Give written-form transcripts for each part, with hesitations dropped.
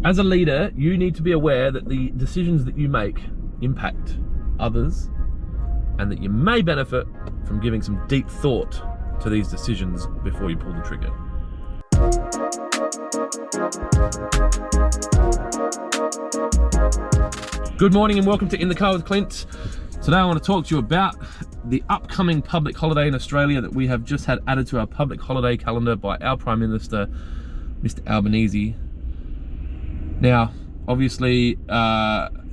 As a leader, you need to be aware that the decisions that you make impact others and that you may benefit from giving some deep thought to these decisions before you pull the trigger. Good morning and welcome to In the Car with Clint. Today I want to talk to you about the upcoming public holiday in Australia that we have just had added to our public holiday calendar by our Prime Minister, Mr. Albanese. Now, obviously,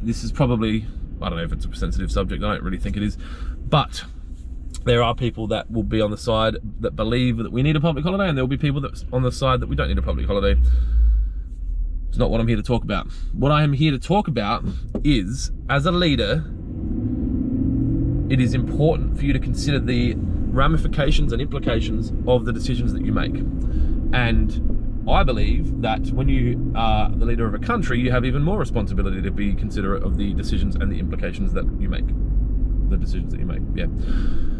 this is probably, I don't know if it's a sensitive subject, I don't really think it is, but there are people that will be on the side that believe that we need a public holiday, and there will be people that's on the side that we don't need a public holiday. It's not what I'm here to talk about. What I am here to talk about is, as a leader, it is important for you to consider the ramifications and implications of the decisions that you make. And I believe that when you are the leader of a country, you have even more responsibility to be considerate of the decisions and the implications that you make. The decisions that you make, yeah.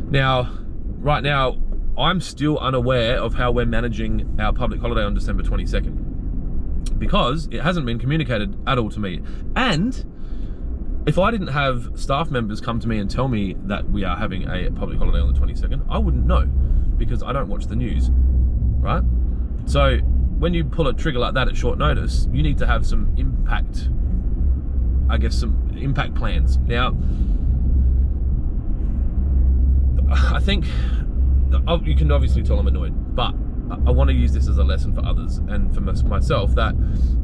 Now, right now, I'm still unaware of how we're managing our public holiday on December 22nd because it hasn't been communicated at all to me. And if I didn't have staff members come to me and tell me that we are having a public holiday on the 22nd, I wouldn't know because I don't watch the news, right? So when you pull a trigger like that at short notice, you need to have some impact, I guess some impact plans. Now, I think, you can obviously tell I'm annoyed, but I want to use this as a lesson for others and for myself that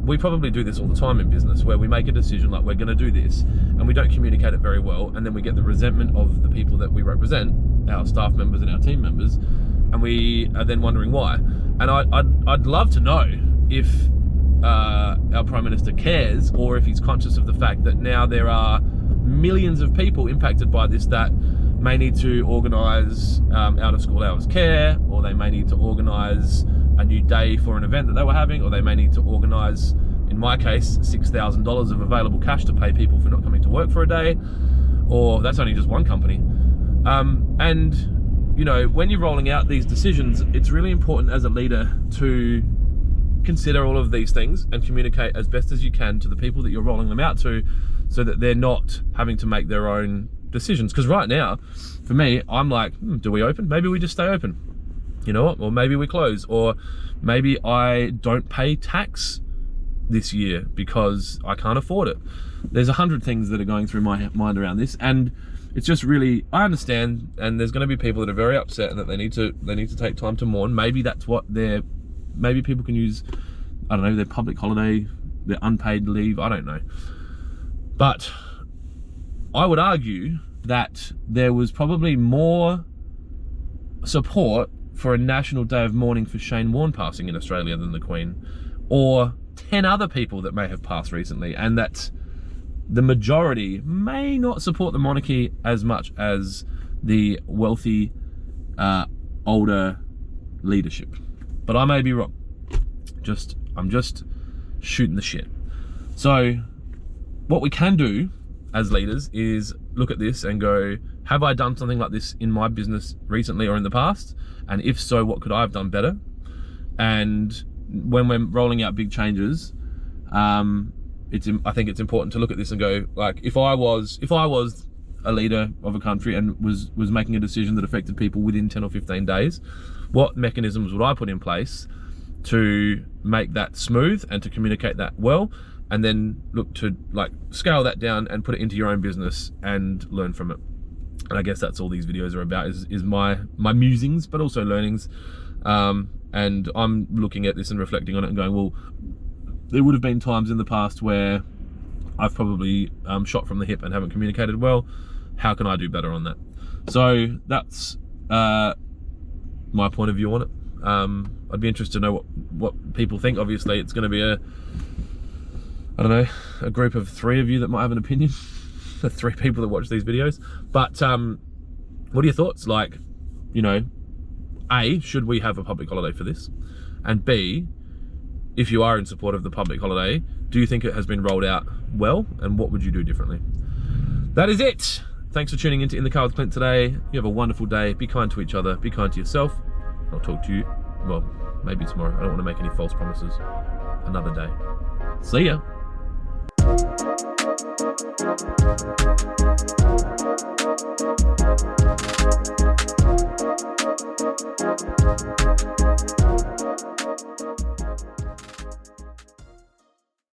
we probably do this all the time in business where we make a decision like we're going to do this and we don't communicate it very well, and then we get the resentment of the people that we represent, our staff members and our team members, and we are then wondering why. And I'd love to know if our Prime Minister cares, or if he's conscious of the fact that now there are millions of people impacted by this that may need to organise out of school hours care, or they may need to organise a new day for an event that they were having, or they may need to organise, in my case, $6,000 of available cash to pay people for not coming to work for a day, or that's only just one company. And you know, when you're rolling out these decisions, it's really important as a leader to consider all of these things and communicate as best as you can to the people that you're rolling them out to, so that they're not having to make their own decisions. Because right now, for me, I'm like, do we open? Maybe we just stay open. You know what? Or maybe we close. Or maybe I don't pay tax this year because I can't afford it. There's 100 things that are going through my mind around this, and it's just really, I understand, and there's going to be people that are very upset and that they need to take time to mourn. Maybe that's what maybe people can use, I don't know, their public holiday, their unpaid leave, I don't know. But I would argue that there was probably more support for a national day of mourning for Shane Warne passing in Australia than the Queen, or 10 other people that may have passed recently, and that the majority may not support the monarchy as much as the wealthy, older leadership. But I may be wrong. I'm just shooting the shit. So what we can do as leaders is look at this and go, have I done something like this in my business recently or in the past? And if so, what could I have done better? And when we're rolling out big changes, I think it's important to look at this and go, like, if I was a leader of a country and was making a decision that affected people within 10 or 15 days, what mechanisms would I put in place to make that smooth and to communicate that well, and then look to like scale that down and put it into your own business and learn from it. And I guess that's all these videos are about, is my musings, but also learnings. And I'm looking at this and reflecting on it and going, well, there would have been times in the past where I've probably shot from the hip and haven't communicated well. How can I do better on that? So that's my point of view on it. I'd be interested to know what people think. Obviously, it's going to be a group of 3 of you that might have an opinion. The 3 people that watch these videos. But what are your thoughts? Like, you know, A, should we have a public holiday for this? And B, if you are in support of the public holiday, do you think it has been rolled out well? And what would you do differently? That is it. Thanks for tuning into In the Car with Clint today. You have a wonderful day. Be kind to each other. Be kind to yourself. I'll talk to you, well, maybe tomorrow. I don't want to make any false promises. another day. See ya.